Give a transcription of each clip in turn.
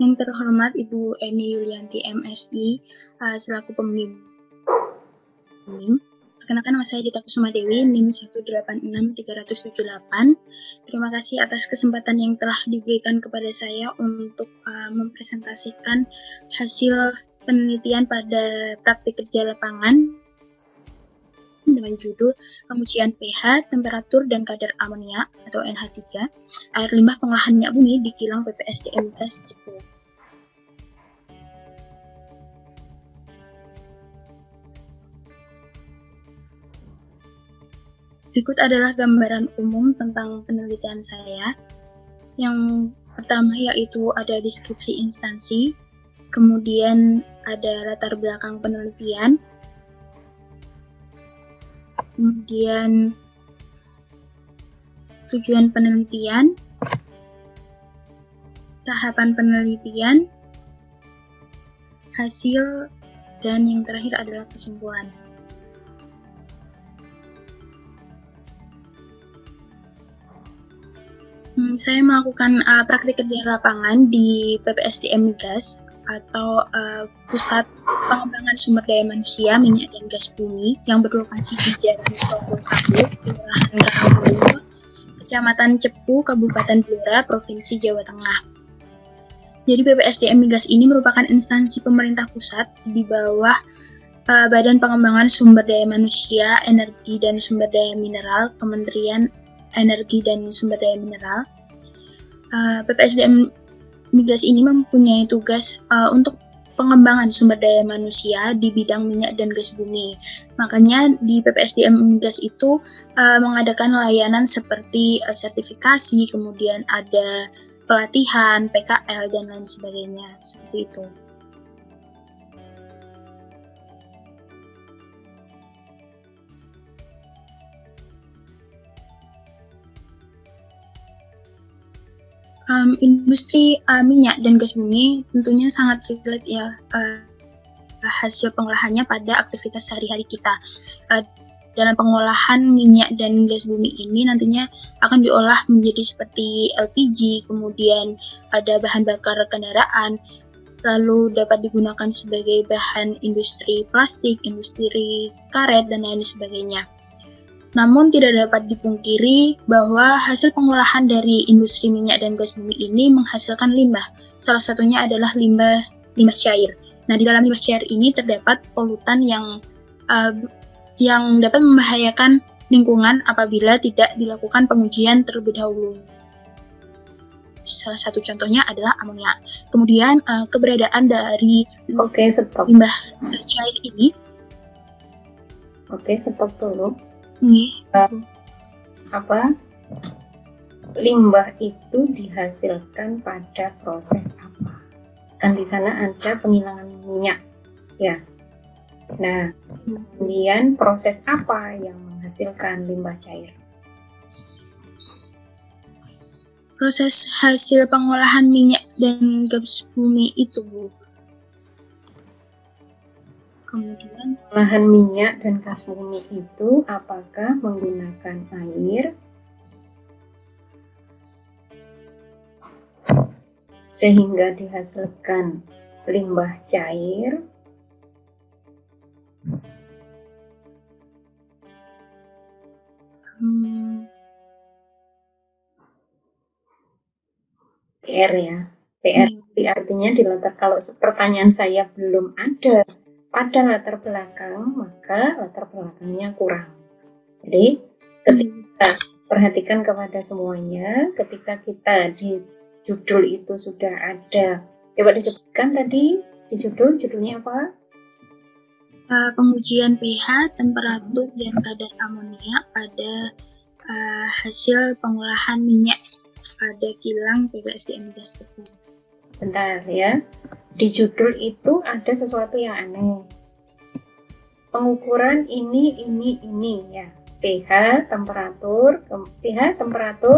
Yang terhormat Ibu Eni Yulianti MSI selaku pembimbing. Perkenalkan, nama saya Dita Kusuma Dewi, NIM 1863078. Terima kasih atas kesempatan yang telah diberikan kepada saya untuk mempresentasikan hasil penelitian pada praktik kerja lapangan dengan judul pengujian pH, temperatur, dan kadar amonia atau NH3 air limbah pengolahan minyak bumi di kilang PPSDM Migas Cepu. Berikut adalah gambaran umum tentang penelitian saya. Yang pertama yaitu ada deskripsi instansi, kemudian ada latar belakang penelitian, kemudian tujuan penelitian, tahapan penelitian, hasil, dan yang terakhir adalah kesimpulan. Saya melakukan praktik kerja lapangan di PPSDM Migas atau Pusat Pengembangan Sumber Daya Manusia Minyak dan Gas Bumi yang berlokasi di Jalan Solo 1, Kelurahan Karangboyo, Kecamatan Cepu, Kabupaten Blora, Provinsi Jawa Tengah. Jadi PPSDM Migas ini merupakan instansi pemerintah pusat di bawah Badan Pengembangan Sumber Daya Manusia, Energi dan Sumber Daya Mineral, Kementerian Energi dan Sumber Daya Mineral. PPSDM Migas ini mempunyai tugas untuk pengembangan sumber daya manusia di bidang minyak dan gas bumi. Makanya di PPSDM Migas itu mengadakan layanan seperti sertifikasi, kemudian ada pelatihan, PKL, dan lain sebagainya. Seperti itu. Industri minyak dan gas bumi tentunya sangat relate ya hasil pengolahannya pada aktivitas sehari-hari kita. Dalam pengolahan minyak dan gas bumi ini nantinya akan diolah menjadi seperti LPG, kemudian ada bahan bakar kendaraan, lalu dapat digunakan sebagai bahan industri plastik, industri karet, dan lain sebagainya. Namun tidak dapat dipungkiri bahwa hasil pengolahan dari industri minyak dan gas bumi ini menghasilkan limbah. Salah satunya adalah limbah cair. Nah, di dalam limbah cair ini terdapat polutan yang dapat membahayakan lingkungan apabila tidak dilakukan pengujian terlebih dahulu. Salah satu contohnya adalah amonia. Kemudian keberadaan dari limbah cair ini. Stop dulu. Limbah itu dihasilkan pada proses apa? Kan di sana ada penghilangan minyak, ya. Nah, kemudian proses apa yang menghasilkan limbah cair? Proses hasil pengolahan minyak dan gas bumi itu, Bu. Kemudian pengolahan minyak dan gas bumi itu apakah menggunakan air sehingga dihasilkan limbah cair PR ya. PR artinya di latar, kalau pertanyaan saya belum ada pada latar belakang, maka latar belakangnya kurang. Jadi ketika perhatikan kepada semuanya, ketika kita di judul itu sudah ada, coba disebutkan tadi di judulnya apa? Pengujian pH, temperatur, dan kadar amonia pada hasil pengolahan minyak pada kilang PPSDM Migas Cepu. Bentar ya. Di judul itu ada sesuatu yang aneh. Pengukuran ini ya. pH, temperatur,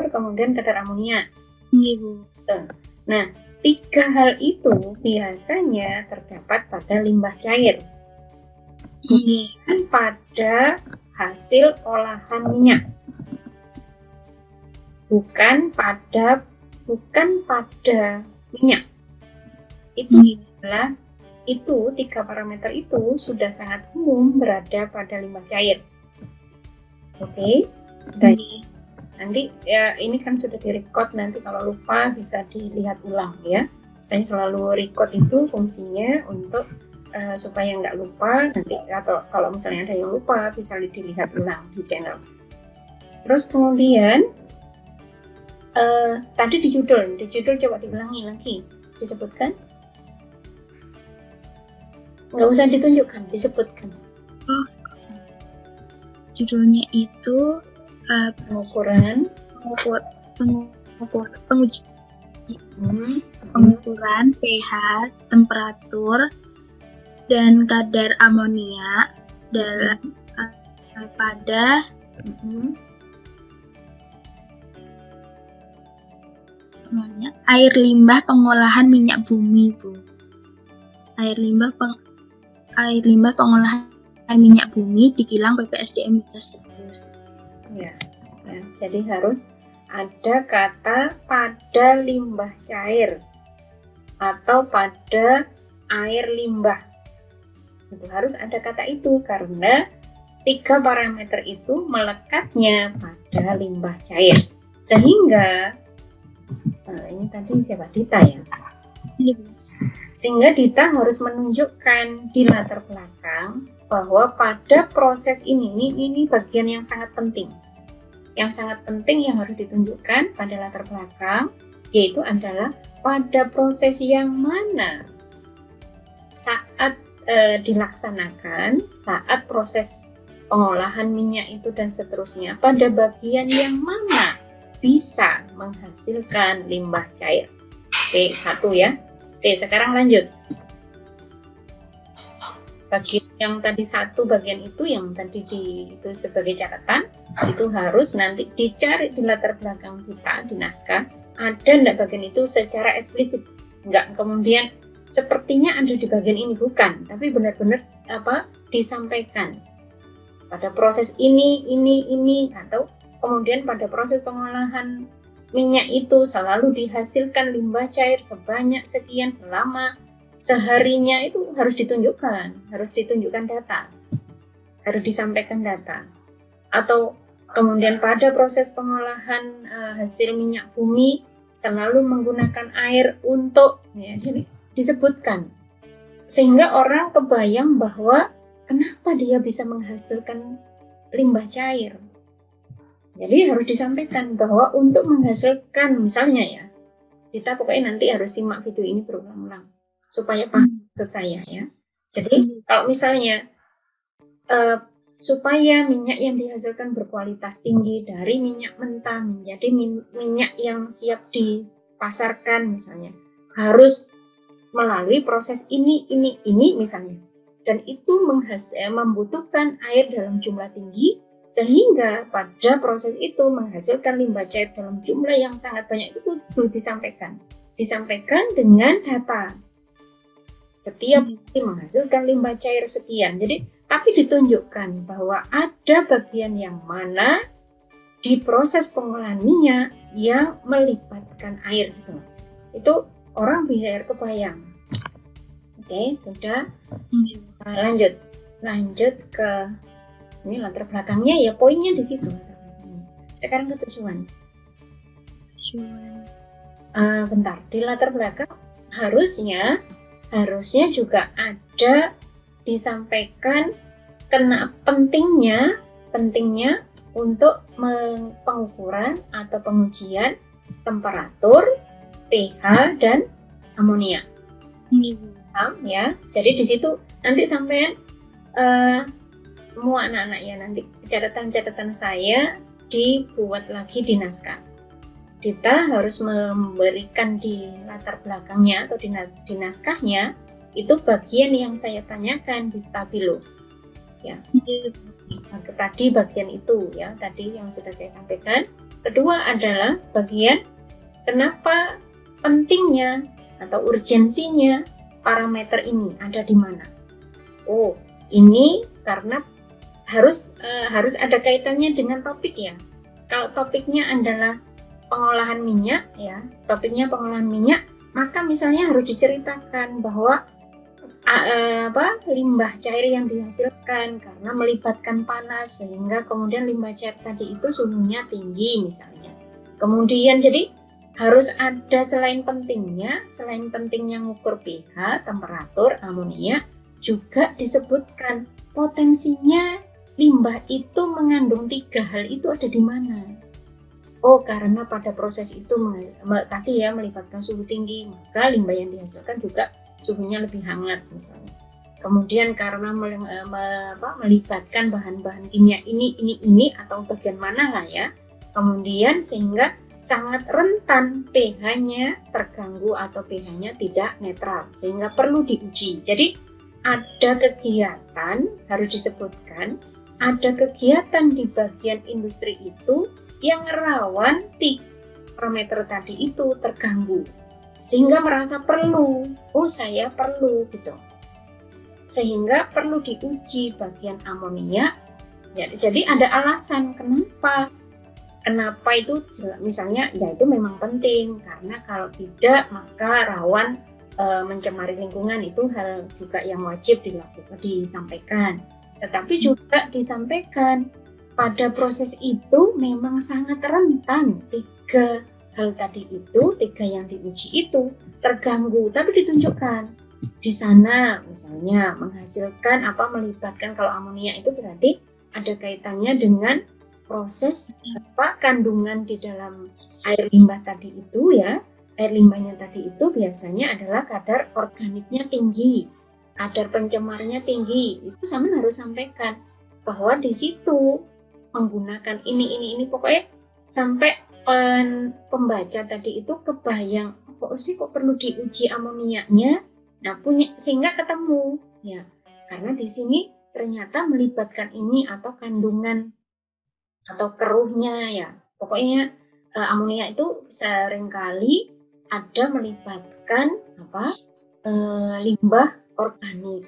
kemudian kadar amonia. Iya, Bu. Nah, 3 hal itu biasanya terdapat pada limbah cair. Bukan pada hasil olahan minyak. bukan pada minyak. Itu adalah tiga parameter itu sudah sangat umum berada pada limbah cair. Oke, baik. Nanti ya ini kan sudah direcord, nanti kalau lupa bisa dilihat ulang ya. Saya selalu record itu fungsinya untuk supaya nggak lupa nanti, atau kalau misalnya ada yang lupa bisa dilihat ulang di channel. Terus kemudian tadi di judul coba diulangi lagi, disebutkan. Nggak usah ditunjukkan, disebutkan. Judulnya itu pengukuran pH, temperatur, dan kadar amonia dalam pada air limbah pengolahan minyak bumi, Bu. Air limbah pengolahan minyak bumi di kilang PPSDM Migas Tegal. Ya, jadi harus ada kata pada limbah cair atau pada air limbah. Itu harus ada kata itu karena tiga parameter itu melekatnya pada limbah cair. Sehingga ini tadi siapa, Dita ya? Sehingga Dita harus menunjukkan di latar belakang bahwa pada proses ini bagian yang sangat penting. Yang sangat penting yang harus ditunjukkan pada latar belakang yaitu adalah pada proses yang mana saat dilaksanakan, saat proses pengolahan minyak itu dan seterusnya, pada bagian yang mana bisa menghasilkan limbah cair. Oke, satu ya. Oke, sekarang lanjut. Bagian yang tadi satu bagian itu yang tadi itu sebagai catatan itu harus nanti dicari di latar belakang kita di naskah, ada enggak bagian itu secara eksplisit, enggak kemudian sepertinya ada di bagian ini, bukan, tapi benar-benar disampaikan pada proses ini atau kemudian pada proses pengolahan minyak itu selalu dihasilkan limbah cair sebanyak sekian selama seharinya, itu harus ditunjukkan data, harus disampaikan data. Atau kemudian pada proses pengolahan hasil minyak bumi selalu menggunakan air untuk, ya, jadi disebutkan sehingga orang kebayang bahwa kenapa dia bisa menghasilkan limbah cair. Jadi harus disampaikan bahwa untuk menghasilkan, misalnya ya, kita pokoknya nanti harus simak video ini berulang-ulang supaya paham maksud saya ya. Jadi kalau misalnya supaya minyak yang dihasilkan berkualitas tinggi dari minyak mentah menjadi minyak yang siap dipasarkan misalnya, harus melalui proses ini misalnya, dan itu membutuhkan air dalam jumlah tinggi sehingga pada proses itu menghasilkan limbah cair dalam jumlah yang sangat banyak. Itu disampaikan dengan data. Setiap menghasilkan limbah cair sekian. Jadi, tapi ditunjukkan bahwa ada bagian yang mana di proses pengolahan minyak yang melibatkan air gitu. Itu orang biar kebayang. Oke, sudah. Lanjut ke ini latar belakangnya ya, poinnya di situ. Sekarang ke tujuan. Bentar, di latar belakang harusnya juga ada disampaikan pentingnya untuk pengukuran atau pengujian temperatur, pH dan amonia. Paham ya? Jadi di situ nanti sampean semua anak-anak ya, nanti catatan-catatan saya dibuat lagi di naskah. Kita harus memberikan di latar belakangnya atau di naskahnya itu bagian yang saya tanyakan di stabilo ya. Tadi bagian itu ya, tadi yang sudah saya sampaikan. Kedua adalah bagian kenapa pentingnya atau urgensinya parameter ini ada di mana. Oh, ini karena harus ada kaitannya dengan topik ya. Kalau topiknya adalah pengolahan minyak ya, topiknya pengolahan minyak, maka misalnya harus diceritakan bahwa limbah cair yang dihasilkan karena melibatkan panas sehingga kemudian limbah cair tadi itu suhunya tinggi misalnya. Kemudian jadi harus ada selain pentingnya mengukur pH, temperatur, amonia, juga disebutkan potensinya limbah itu mengandung 3 hal itu ada di mana. Oh, karena pada proses itu tadi ya melibatkan suhu tinggi, maka limbah yang dihasilkan juga suhunya lebih hangat misalnya. Kemudian karena melibatkan bahan-bahan kimia ini atau bagian mana lah ya. Kemudian sehingga sangat rentan pH-nya terganggu atau pH-nya tidak netral sehingga perlu diuji. Jadi ada kegiatan harus disebutkan, ada kegiatan di bagian industri itu yang rawan 3 parameter tadi itu terganggu. Sehingga merasa perlu, oh saya perlu gitu. Sehingga perlu diuji bagian amonia. Ya, jadi ada alasan kenapa itu misalnya ya itu memang penting karena kalau tidak maka rawan mencemari lingkungan, itu hal juga yang wajib disampaikan. Tetapi juga disampaikan pada proses itu memang sangat rentan 3 hal tadi itu, 3 yang diuji itu terganggu, tapi ditunjukkan di sana misalnya menghasilkan melibatkan, kalau amonia itu berarti ada kaitannya dengan proses kandungan di dalam air limbah tadi itu ya. Air limbahnya tadi itu biasanya adalah kadar organiknya tinggi, kadar pencemarnya tinggi. Itu sama harus sampaikan bahwa di situ menggunakan ini pokoknya sampai pembaca tadi itu kebayang kok perlu diuji amoniaknya. Nah, sehingga ketemu ya. Karena di sini ternyata melibatkan ini atau kandungan atau keruhnya ya. Pokoknya amonia itu seringkali ada melibatkan limbah organik.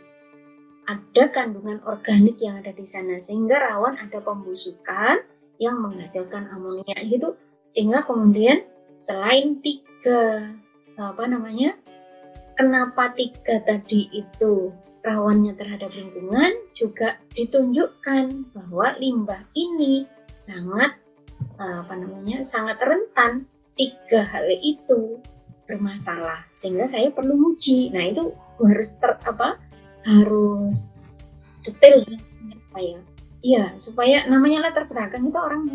Ada kandungan organik yang ada di sana sehingga rawan ada pembusukan yang menghasilkan amonia gitu. Sehingga kemudian selain 3 kenapa 3 tadi itu rawannya terhadap lingkungan, juga ditunjukkan bahwa limbah ini sangat sangat rentan 3 hal itu bermasalah sehingga saya perlu uji. Nah, itu harus harus detail supaya namanya latar belakang itu orang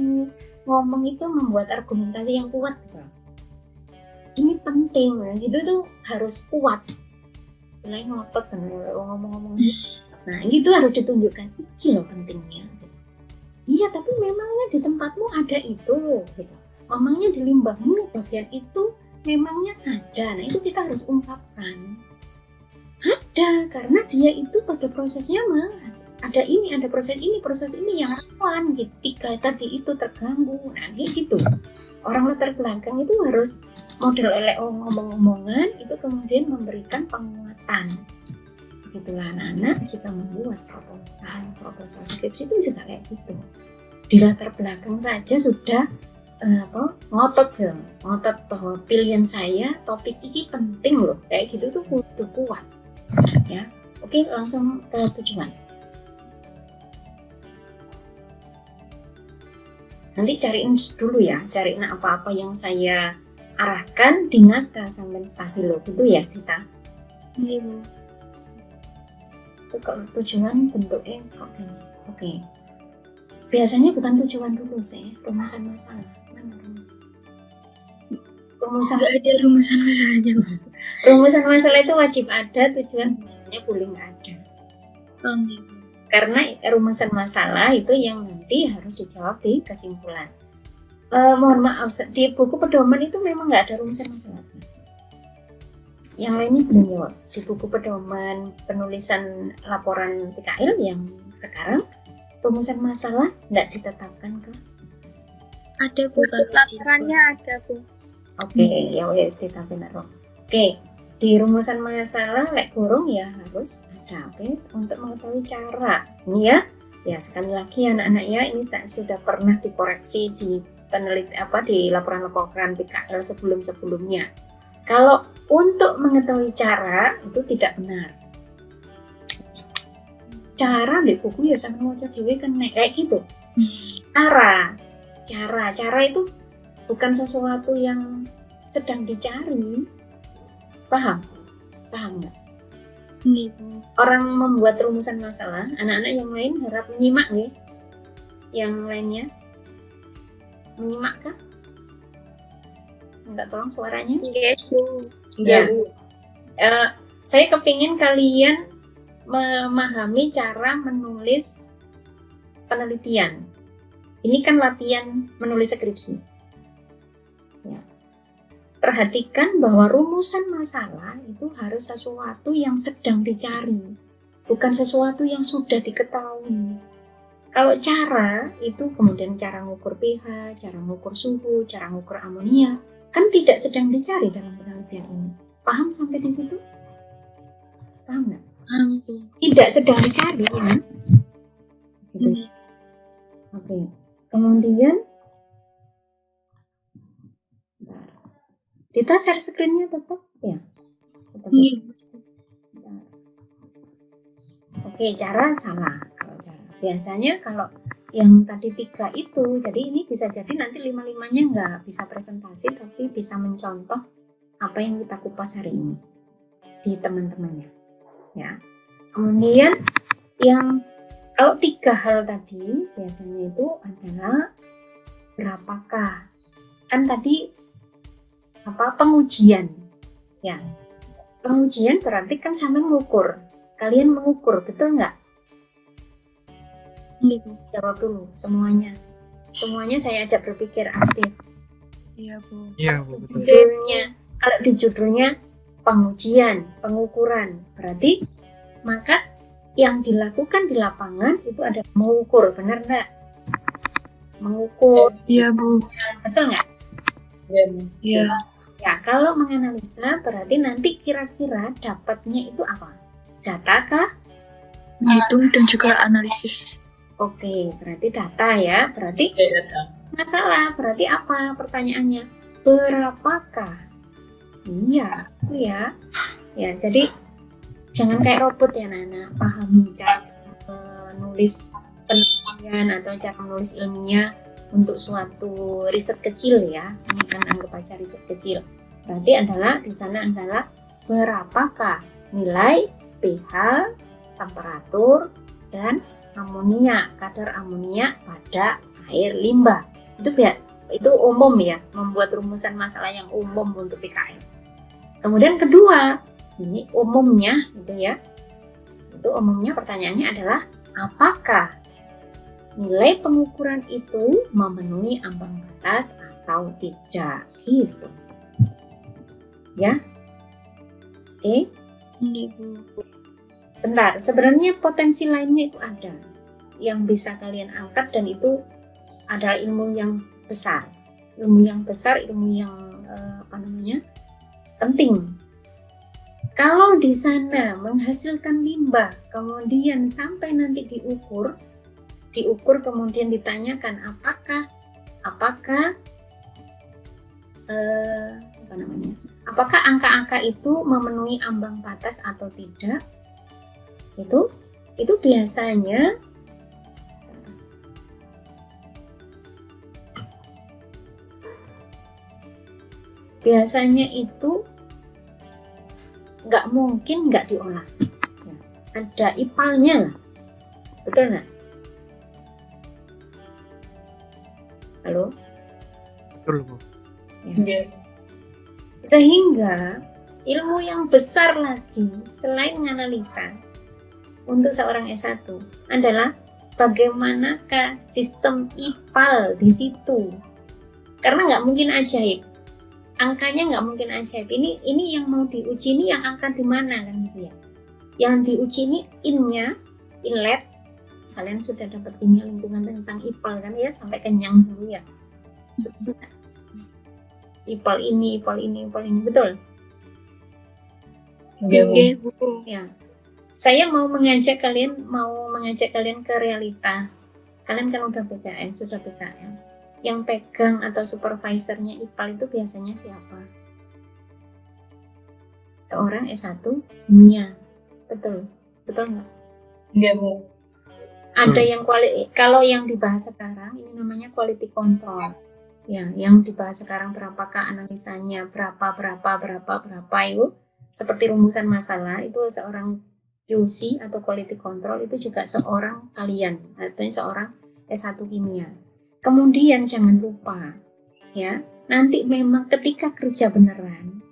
ngomong itu membuat argumentasi yang kuat gitu. Ini penting, gitu tuh harus kuat. Mulai ngotot kan ngomong-ngomong. Nah, gitu harus ditunjukkan ini loh pentingnya. Gitu. Iya, tapi memangnya di tempatmu ada itu, gitu. Memangnya di limbahmu bagian itu memangnya ada. Nah, itu kita harus ungkapkan. Ada, karena dia itu pada prosesnya ada proses ini yang rawan gitu. 3 tadi itu terganggu. Nah, gitu. Orang latar belakang itu harus model ngomong-ngomongan itu kemudian memberikan penguatan. Begitulah anak-anak jika membuat proposal skripsi itu juga kayak gitu. Di latar belakang saja sudah ngotot bahwa pilihan saya topik ini penting loh. Kayak gitu tuh kudu kuat. Ya, oke, langsung ke tujuan. Nanti cariin dulu ya, cariin apa-apa yang saya arahkan di naskah sampai stabilo gitu ya, Dita. Iya, Bu. Itu kalau tujuan bentuknya kok gini. Oke. Biasanya bukan tujuan dulu sih, rumusan masalah. Mana rumusan? Nggak ada rumusan masalahnya, Bu. Rumusan masalah itu wajib ada, tujuannya boleh nggak ada. Karena rumusan masalah itu yang nanti harus dijawab di kesimpulan. Mohon maaf, di buku pedoman itu memang nggak ada rumusan masalah. Yang lainnya belum jawab. Di buku pedoman penulisan laporan PKL yang sekarang, rumusan masalah nggak ditetapkan ke? Ada, Bu. Tatarannya ada, Bu. Oke, ya wes ditetapkan. Oke. Di rumusan masalah lek kurung ya harus ada untuk mengetahui cara. Ini ya sekali lagi anak-anak ya, ini sudah pernah dikoreksi di di laporan-laporan PKL sebelum-sebelumnya. Kalau untuk mengetahui cara itu tidak benar. Cara di buku ya sampe maca dhewe kena kayak gitu. Cara itu bukan sesuatu yang sedang dicari. Paham nggak? Gitu. Orang membuat rumusan masalah, anak-anak yang lain harap menyimak nih. Yang lainnya menyimak kah? Minta tolong suaranya. Yes, Bu. Ya. Saya kepingin kalian memahami cara menulis penelitian. Ini kan latihan menulis skripsi. Ya. Perhatikan bahwa rumusan masalah itu harus sesuatu yang sedang dicari, bukan sesuatu yang sudah diketahui. Kalau cara itu kemudian cara ngukur pH, cara ngukur suhu, cara ngukur amonia, kan tidak sedang dicari dalam penelitian ini. Paham sampai di situ? Paham nggak? Tidak sedang dicari ya. Gitu. Oke. Kemudian kita share screen-nya tetap ya. Tetap. Oke, cara salah kalau cara. Biasanya kalau yang tadi 3 itu, jadi ini bisa jadi nanti 5-5-nya nggak bisa presentasi, tapi bisa mencontoh apa yang kita kupas hari ini di teman-temannya. Ya. Kemudian yang kalau 3 hal tadi biasanya itu adalah berapakah? Kan tadi pengujian. Ya. Pengujian berarti kan sambil mengukur. Kalian mengukur, betul nggak? Jawab dulu semuanya. Semuanya saya ajak berpikir aktif. Iya, Bu. Iya, Bu, betul. Kalau di judulnya pengujian, pengukuran, berarti maka yang dilakukan di lapangan itu ada mengukur, benar nggak? Mengukur. Iya, Bu. Betul nggak? Iya. Ya, kalau menganalisa berarti nanti kira-kira dapatnya itu apa? Data kah? Menghitung dan juga analisis. Oke, berarti data ya. Berarti masalah, berarti apa pertanyaannya? Berapakah? Iya, itu ya. Ya, jadi jangan kayak robot ya, Nana. Pahami cara menulis penelitian atau cara menulis ilmiah untuk suatu riset kecil ya. Ini kan anggap aja riset kecil. Berarti adalah di sana adalah berapakah nilai pH, temperatur, dan amonia, kadar amonia pada air limbah. Itu umum ya, membuat rumusan masalah yang umum untuk PKL. Kemudian kedua, ini umumnya gitu ya. Itu umumnya pertanyaannya adalah apakah nilai pengukuran itu memenuhi ambang batas atau tidak gitu. Ya. Oke. Bentar, sebenarnya potensi lainnya itu ada yang bisa kalian angkat dan itu adalah ilmu yang besar. Ilmu yang besar, ilmu yang penting. Kalau di sana menghasilkan limbah, kemudian sampai nanti diukur kemudian ditanyakan apakah angka-angka itu memenuhi ambang batas atau tidak, itu biasanya itu nggak mungkin nggak diolah. Ada ipalnya lah, betul nggak? Halo? Betul, Bu. Ya. Sehingga ilmu yang besar lagi selain menganalisa untuk seorang S1 adalah bagaimanakah sistem IPAL di situ. Karena nggak mungkin ajaib. Angkanya nggak mungkin ajaib. Ini yang mau diuji ini yang angka di mana kan gitu ya. Yang diuji ini inlet. Kalian sudah dapat kimia lingkungan tentang IPAL kan ya, sampai kenyang dulu ya. IPAL ini, betul? Oke, Bu. Ya. Saya mau mengajak kalian ke realita. Kalian kan udah PKL, sudah PKL. yang pegang atau supervisornya IPAL itu biasanya siapa? Seorang S1 kimia. Betul nggak? Iya, Bu. Ada yang kalau yang dibahas sekarang ini namanya quality control. Ya, yang dibahas sekarang berapakah analisanya, berapa itu seperti rumusan masalah itu seorang QC atau quality control itu juga seorang kalian, artinya seorang S1 kimia. Kemudian jangan lupa ya, nanti memang ketika kerja beneran,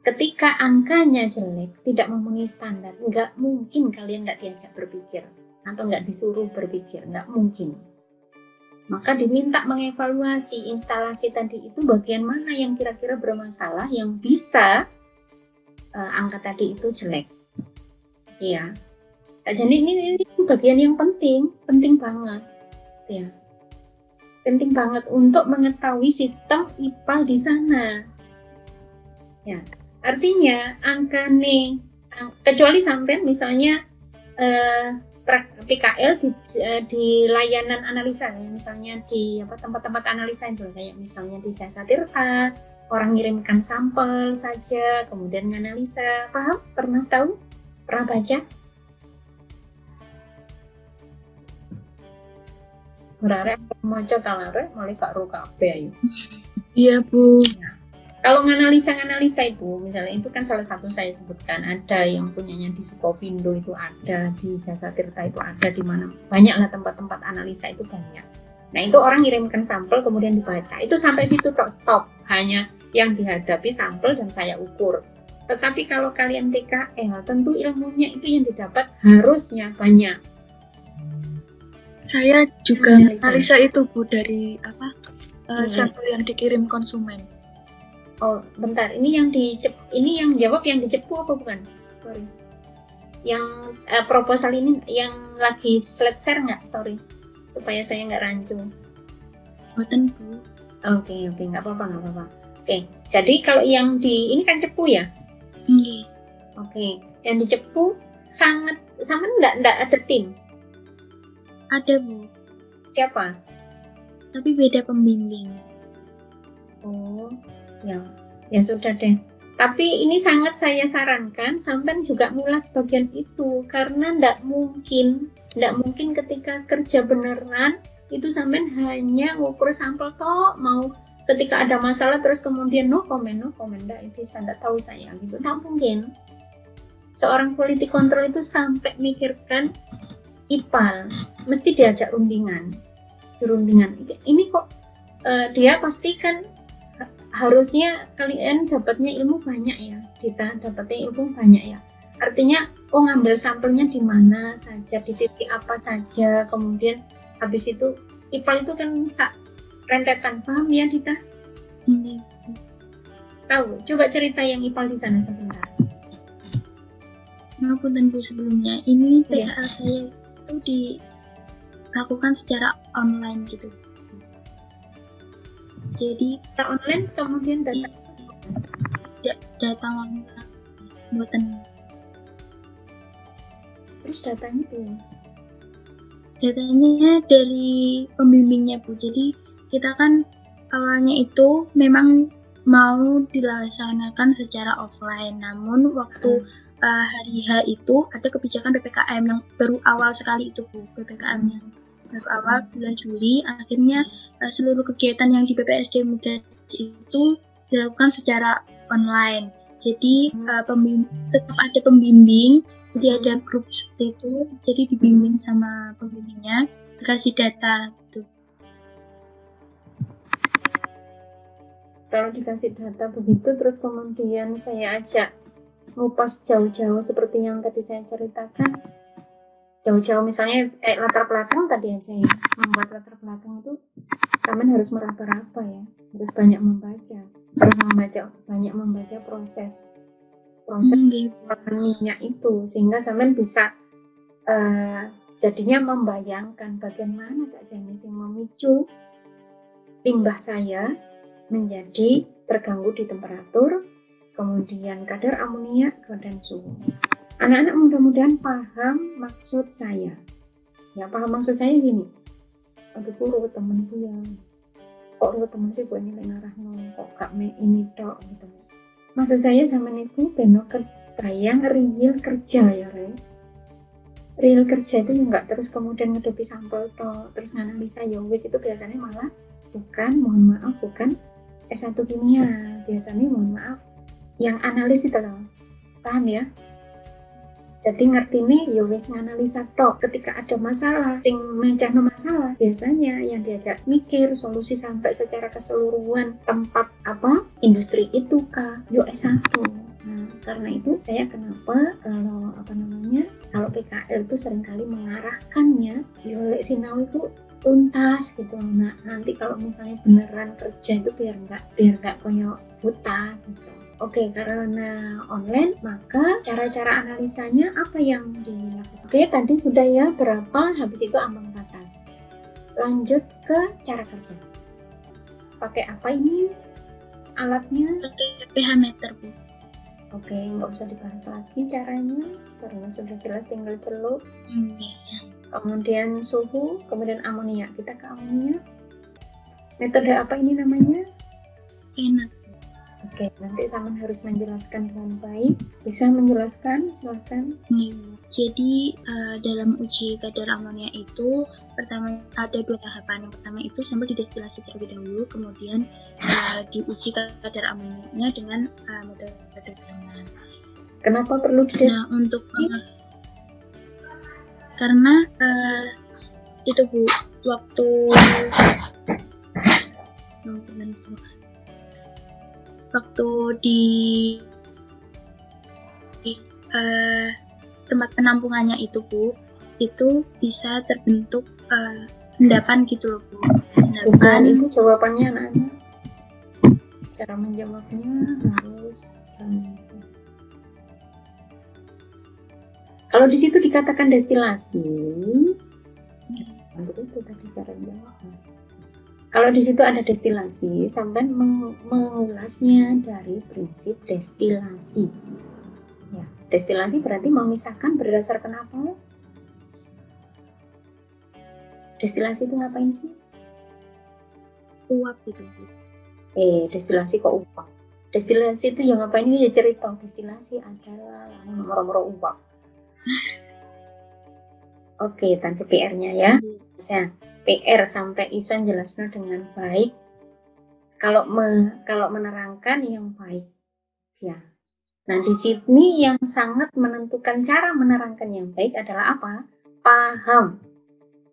ketika angkanya jelek, tidak memenuhi standar, nggak mungkin kalian nggak diajak berpikir atau nggak disuruh berpikir, nggak mungkin. Maka diminta mengevaluasi instalasi tadi itu bagian mana yang kira-kira bermasalah, yang bisa angka tadi itu jelek. Iya. Jadi ini bagian yang penting banget. Ya. Penting banget untuk mengetahui sistem IPAL di sana. Ya. Artinya angka nih, kecuali sampai misalnya PKL di layanan analisa ya, misalnya di tempat-tempat analisa itu kayak misalnya di Jasa Tirta, orang ngirimkan sampel saja kemudian menganalisa. Paham? Pernah tahu? Pernah baca? Berarti mau kalare mulai Kak Ro kabeh ayo. Iya, Bu. Nah, kalau nganalisa itu, misalnya itu kan salah satu saya sebutkan, ada yang punyanya di Sukovindo itu ada, di Jasa Tirta itu ada, di mana banyaklah tempat-tempat analisa itu banyak. Nah itu orang ngirimkan sampel kemudian dibaca, itu sampai situ stop, hanya yang dihadapi sampel dan saya ukur. Tetapi kalau kalian PKL, tentu ilmunya itu yang didapat harusnya banyak. Saya juga analisa itu, Bu, dari sampel yang dikirim konsumen. Oh, bentar. Ini yang jawab yang dicepu apa bukan? Sorry. Yang proposal ini yang lagi slide share nggak? Sorry. Supaya saya nggak rancu. Boten, Bu. Oke, nggak apa-apa. Oke. Jadi kalau yang ini kan cepu ya? Iya. Oke. Yang dicepu sama enggak ada tim? Ada, Bu. Siapa? Tapi beda pembimbing. Oh. Ya sudah deh. Tapi ini sangat saya sarankan sampai juga mulas bagian itu karena ndak mungkin ketika kerja beneran itu sampai hanya ngukur sampel toh, mau ketika ada masalah terus kemudian no comment ndak bisa, ndak tahu saya gitu, ndak mungkin. Seorang quality control itu sampai mikirkan IPAL mesti diajak rundingan. Ini kok dia pastikan harusnya kalian dapatnya ilmu banyak ya, kita dapatnya ilmu banyak ya. Artinya, ngambil sampelnya di mana saja, di titik apa saja, kemudian habis itu IPAL itu kan rentetan, paham ya Dita? Tahu? Coba cerita yang IPAL di sana sebentar. Maupun tentu sebelumnya, ini PKL saya itu dilakukan secara online gitu. Jadi secara online kemudian datang online buatan. Terus datanya tuh? Datanya dari pembimbingnya, Bu. Jadi kita kan awalnya itu memang mau dilaksanakan secara offline, namun waktu hari H itu ada kebijakan PPKM yang baru awal sekali itu, Bu, PPKM yang awal bulan Juli, akhirnya seluruh kegiatan yang di BPSD Migas itu dilakukan secara online. Jadi tetap ada pembimbing, jadi ada grup seperti itu, jadi dibimbing sama pembimbingnya, dikasih data gitu. Kalau dikasih data begitu, terus kemudian saya ajak ngupas jauh-jauh seperti yang tadi saya ceritakan. Jauh-jauh misalnya latar belakang tadi aja ya, membuat latar belakang itu sampean harus meraba-raba ya, harus banyak membaca, banyak membaca proses minyak itu, sehingga sampean bisa jadinya membayangkan bagaimana saja ini yang memicu limbah saya menjadi terganggu di temperatur, kemudian kadar amonia, dan suhu. Anak-anak mudah-mudahan paham maksud saya. Ya, paham maksud saya gini. Aduh, temenku ya. kok lu temen sih gue nilai ngarah kok gak ini tok gitu. Maksud saya zaman itu beno bayang real kerja ya Re. Real kerja itu nggak terus kemudian ngedopi sampel tok terus nganalisa ya wis, itu biasanya malah mohon maaf bukan S1 kimia, biasanya mohon maaf yang analis itu loh, paham ya? Jadi ngerti nih, ya wis nganalisa tok. Ketika ada masalah, sing mencahno masalah, biasanya yang diajak mikir solusi sampai secara keseluruhan tempat apa industri itu kah, yo S1. Nah, karena itu saya kenapa kalau PKL itu seringkali mengarahkannya, yo lek sinau itu tuntas gitu. Nah, nanti kalau misalnya beneran kerja itu biar nggak koyo buta gitu. Oke, karena online, maka cara-cara analisanya apa yang dilakukan? Oke, tadi sudah ya berapa, habis itu ambang batas. Lanjut ke cara kerja. Pakai apa ini alatnya? Pakai pH meter, Bu. Oke, nggak usah dibahas lagi caranya, karena sudah jelas tinggal celup. Kemudian suhu, kemudian amonia. Kita ke amonia. Metode apa ini namanya? Enak. Oke, nanti Saman harus menjelaskan dengan baik. Bisa menjelaskan? Silakan. Jadi dalam uji kadar amonia itu pertama ada 2 tahapan. Yang pertama itu sampel didestilasi terlebih dahulu, kemudian diuji kadar amonianya dengan metode Feynman. Kenapa perlu didestilasi? Nah, untuk karena itu Bu, waktu di tempat penampungannya itu Bu, itu bisa terbentuk endapan gitu loh Bu. Bukan, itu jawabannya anak-anak. Cara menjawabnya harus kalau di situ dikatakan destilasi, itu tadi cara jawabnya. Kalau di situ ada destilasi, sampai mengulasnya dari prinsip destilasi. Ya, destilasi berarti memisahkan berdasarkan apa? Destilasi itu ngapain sih? Uap gitu. Destilasi kok uap? Destilasi itu yang ngapain ini ya cerita. Destilasi adalah yang nomor-nomor uap. Oke, tante PR-nya ya. Nah, PR sampai Isan jelaskan dengan baik. Kalau menerangkan yang baik, ya. Nah, di sini yang sangat menentukan cara menerangkan yang baik adalah apa? Paham.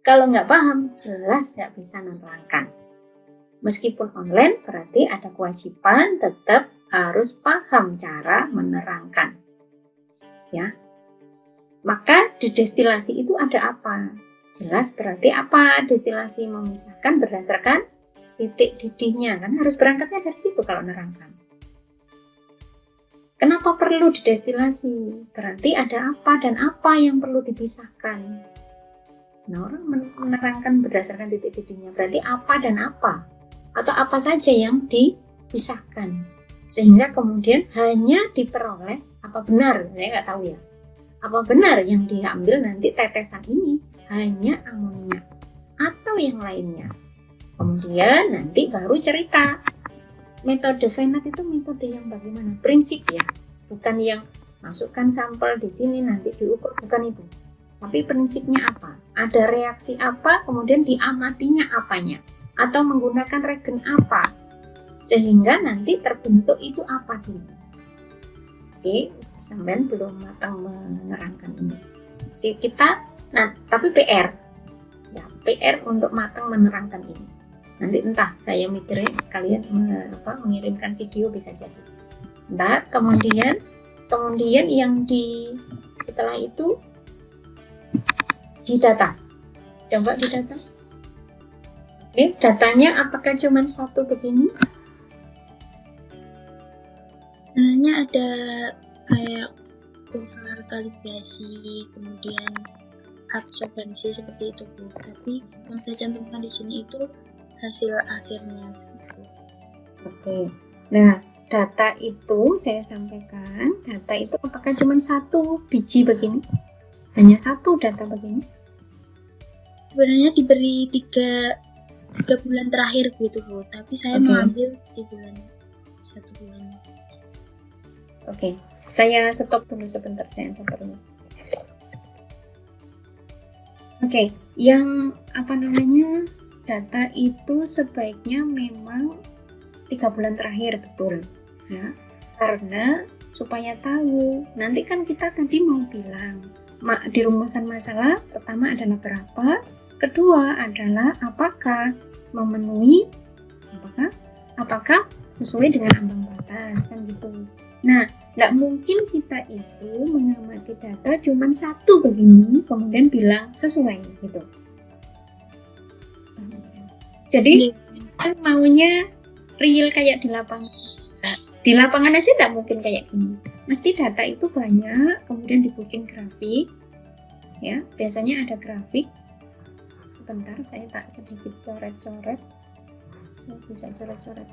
Kalau nggak paham, jelas nggak bisa menerangkan. Meskipun online, berarti ada kewajiban tetap harus paham cara menerangkan. Ya. Maka di destilasi itu ada apa? Jelas berarti apa? Destilasi memisahkan berdasarkan titik didihnya, kan harus berangkatnya dari situ kalau menerangkan. Kenapa perlu didestilasi? Berarti ada apa dan apa yang perlu dipisahkan. Nah, orang menerangkan berdasarkan titik didihnya, berarti apa dan apa, atau apa saja yang dipisahkan, sehingga kemudian hanya diperoleh apa benar, saya nggak tahu ya, apa benar yang diambil nanti tetesan ini hanya amonia atau yang lainnya. Kemudian nanti baru cerita. Metode Feynman itu metode yang bagaimana? Prinsip ya, bukan yang masukkan sampel di sini nanti diukur, bukan itu. Tapi prinsipnya apa? Ada reaksi apa, kemudian diamatinya apanya, atau menggunakan regen apa, sehingga nanti terbentuk itu apa dulu. Oke, sampean belum matang menerangkan ini. Tapi PR, ya PR untuk matang menerangkan ini. Nanti entah saya mikirnya kalian mengirimkan video bisa jadi. Nah, kemudian yang setelah itu didata. Coba didata. Oke, datanya apakah cuma satu begini? Sebenarnya ada kayak kurva kalibrasi, kemudian absorbensi seperti itu Bu. Tapi yang saya cantumkan di sini itu hasil akhirnya. Oke. Nah, data itu saya sampaikan, data itu apakah cuma satu biji begini? Hanya satu data begini? Sebenarnya diberi 3 3 bulan terakhir gitu Bu, tapi saya Oke. mengambil di bulan 1 bulan. Oke, saya stop dulu sebentar, saya angkat dulu. Oke, yang apa namanya data itu sebaiknya memang 3 bulan terakhir, betul ya, karena supaya tahu nanti kan kita tadi mau bilang di rumusan masalah pertama adalah berapa, kedua adalah apakah memenuhi, apakah sesuai dengan ambang batas kan gitu. Nah, nggak mungkin kita itu mengamati data cuma satu begini kemudian bilang sesuai gitu. Jadi kan maunya real kayak di lapangan. Di lapangan aja nggak mungkin kayak gini. Mesti data itu banyak, kemudian dibikin grafik. Ya, biasanya ada grafik. Sebentar, saya tak sedikit coret-coret. Saya bisa coret-coret.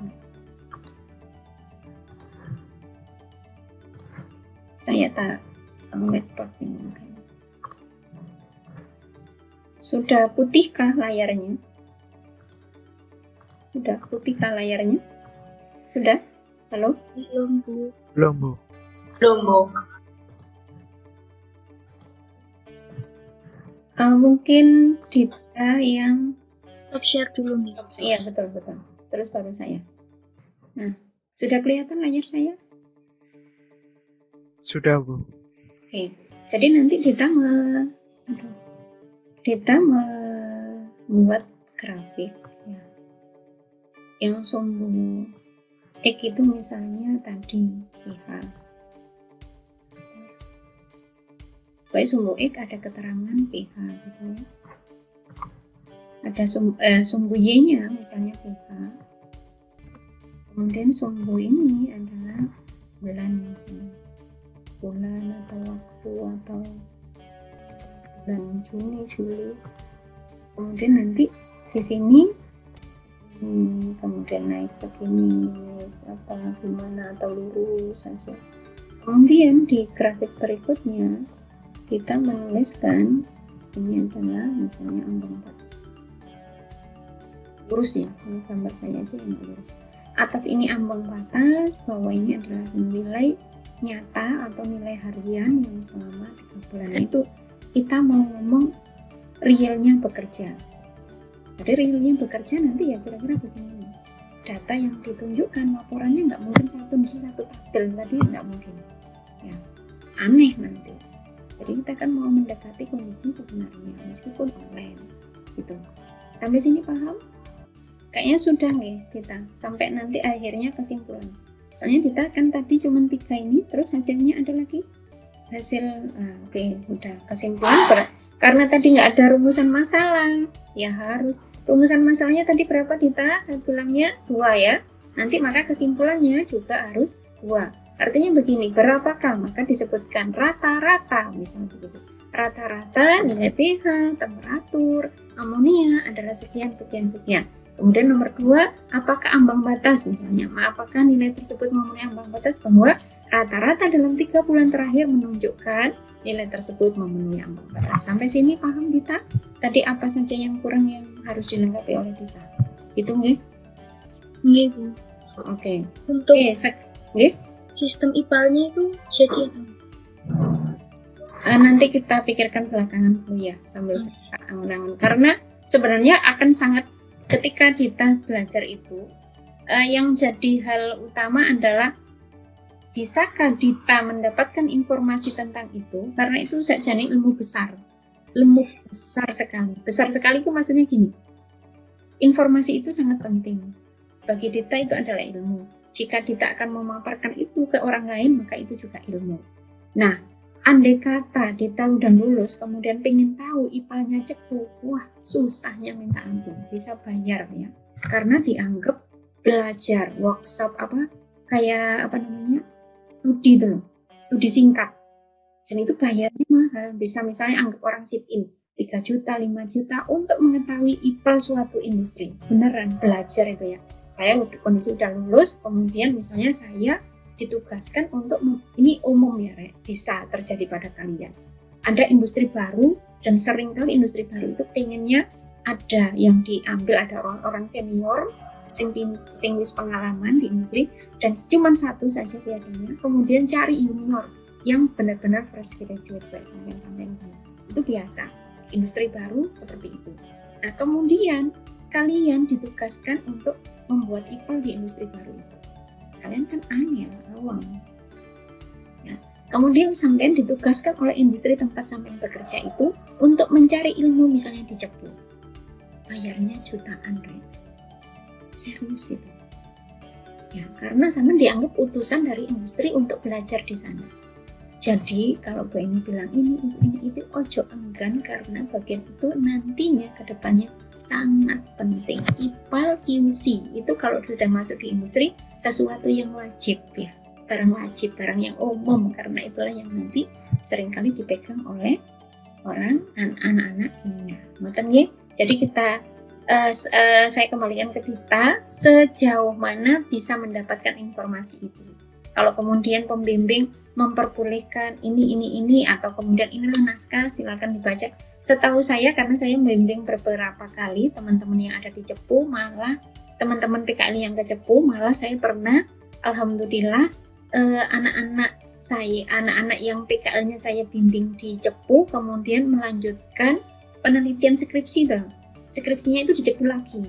Saya tak whiteboard ini. Sudah putihkah layarnya? Sudah putihkah layarnya? Sudah? Halo? Belum Bu. Belum, Bu. Belum, Bu. Mungkin Dita yang Stop share dulu nih. iya betul. Terus baru saya. Nah, sudah kelihatan layar saya? Sudah, Bu. Oke. Jadi nanti Dita membuat grafik ya. Yang sumbu X itu misalnya tadi pH. Baik, sumbu X ada keterangan pH gitu ya. Ada sumbu Y-nya misalnya pH. Kemudian sumbu ini adalah bulan misalnya. Bulan atau waktu atau bulan Juni, Juli. Kemudian nanti di sini kemudian naik segini apa gimana atau lurus saja. Kemudian di grafik berikutnya kita menuliskan ini adalah misalnya ambang batas lurus ya, ini gambar saya aja yang lurus. Atas ini ambang batas, bawah ini adalah nilai nyata atau nilai harian yang selama 3 bulan. Itu kita mau ngomong realnya bekerja. Jadi realnya bekerja nanti ya kira-kira begini. Data yang ditunjukkan laporannya nggak mungkin satu tabel tadi, nggak mungkin. Ya, aneh nanti. Jadi kita kan mau mendekati kondisi sebenarnya meskipun online gitu. Sampai sini paham? Kayaknya sudah nih kita sampai nanti akhirnya kesimpulan. Soalnya kita kan tadi cuma 3 ini, terus hasilnya ada lagi hasil. Oke, udah kesimpulan. Karena tadi nggak ada rumusan masalah, ya harus rumusan masalahnya tadi berapa Dita? Saya bilangnya 2 ya. Nanti maka kesimpulannya juga harus 2. Artinya begini, berapakah? Maka disebutkan rata-rata, misalnya begitu. Rata-rata nilai pH, temperatur, amonia adalah sekian. Kemudian nomor 2, apakah ambang batas misalnya? Apakah nilai tersebut memenuhi ambang batas? Bahwa rata-rata dalam 3 bulan terakhir menunjukkan nilai tersebut memenuhi ambang batas. Sampai sini paham Dita? Tadi apa saja yang kurang yang harus dilengkapi oleh Dita? Gitu nggih? Nggih Bu. Oke. Untuk Nggih? sistem IPAL-nya itu jadi atau Nanti kita pikirkan belakangan dulu ya sambil saya angan-angan. Karena sebenarnya akan sangat ketika Dita belajar itu yang jadi hal utama adalah bisakah Dita mendapatkan informasi tentang itu, karena itu saja ilmu besar sekali. Besar sekali itu maksudnya gini, informasi itu sangat penting bagi Dita, itu adalah ilmu. Jika Dita akan memaparkan itu ke orang lain, maka itu juga ilmu. Nah, andai kata Dita udah lulus kemudian pengen tahu IPA-nya cepu, wah susahnya minta ampun. Bisa bayar ya, karena dianggap belajar workshop studi itu loh, studi singkat, dan itu bayarnya mahal. Bisa misalnya anggap orang sit in 3 juta, 5 juta untuk mengetahui IPA suatu industri. Beneran belajar itu ya. Saya kondisi udah lulus, kemudian misalnya saya ditugaskan untuk, ini umum ya Rek, bisa terjadi pada kalian. Ada industri baru, dan seringkali industri baru itu pengennya ada yang diambil, ada orang-orang senior sing wis pengalaman di industri, dan cuma satu saja biasanya. Kemudian cari junior yang benar-benar fresh graduate kayak sampean itu biasa. Industri baru seperti itu. Nah, kemudian kalian ditugaskan untuk membuat IPAL di industri baru itu. Kalian kan angel, awam. Ya. Kemudian sampean ditugaskan oleh industri tempat sampean bekerja itu untuk mencari ilmu misalnya di Cepu. Bayarnya jutaan, Ren. Serius itu. Ya, karena sampean dianggap utusan dari industri untuk belajar di sana. Jadi kalau Bu ini bilang ini itu ojo enggan, karena bagian itu nantinya ke depannya sangat penting. IPAL QC itu kalau sudah masuk di industri sesuatu yang wajib ya, barang wajib, barang yang umum, karena itulah yang nanti seringkali dipegang oleh orang anak-anak kimia. Ngoten nggih? Jadi kita saya kembalikan ke Dita, sejauh mana bisa mendapatkan informasi itu. Kalau kemudian pembimbing memperbolehkan ini atau kemudian ini loh naskah silakan dibaca. Setahu saya, karena saya membimbing beberapa kali teman-teman yang ada di Cepu, malah teman-teman PKL yang ke Cepu, malah saya pernah alhamdulillah anak-anak yang PKL-nya saya bimbing di Cepu kemudian melanjutkan penelitian skripsi tuh. Skripsinya itu di Cepu lagi.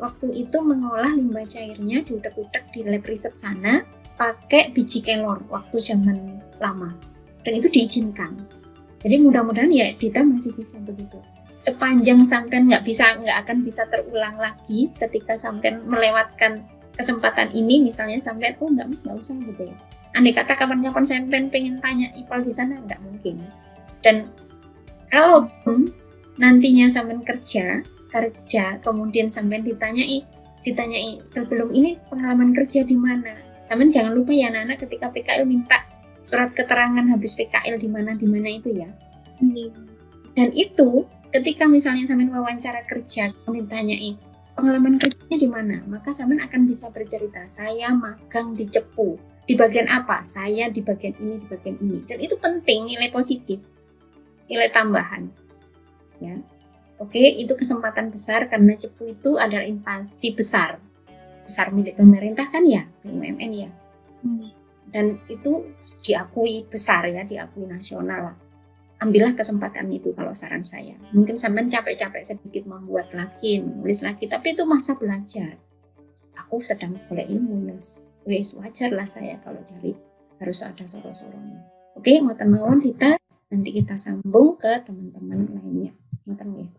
Waktu itu mengolah limbah cairnya diudak-udak di lab riset sana pakai biji kelor waktu zaman lama, dan itu diizinkan. Jadi mudah-mudahan ya Dita masih bisa begitu. Sepanjang sampean nggak akan bisa terulang lagi ketika sampean melewatkan kesempatan ini, misalnya sampean nggak usah gitu ya. Andai kata kapan-kapan sampean pengen tanya IPAL di sana, nggak mungkin. Dan kalau nantinya sampean kerja kemudian sampean ditanyai sebelum ini pengalaman kerja di mana, sampean jangan lupa ya anak-anak ketika PKL minta surat keterangan habis PKL di mana itu ya. Dan itu ketika misalnya sampean wawancara kerja ditanyai pengalaman kerjanya di mana, maka sampean akan bisa bercerita, saya magang di Cepu. Di bagian apa? Saya di bagian ini. Dan itu penting, nilai positif, nilai tambahan. Ya. Oke, itu kesempatan besar karena Cepu itu adalah instansi besar milik pemerintah kan ya, BUMN ya. Dan itu diakui besar ya, diakui nasional lah. Ambillah kesempatan itu kalau saran saya. Mungkin sampean capek-capek sedikit membuat lagi, menulis lagi, tapi itu masa belajar. Aku sedang boleh ilmu ya. Wes wajar lah saya kalau cari harus ada soro-soronya. Oke, ngoten mawon kita nanti kita sambung ke teman-teman lainnya. Ngoten nggih.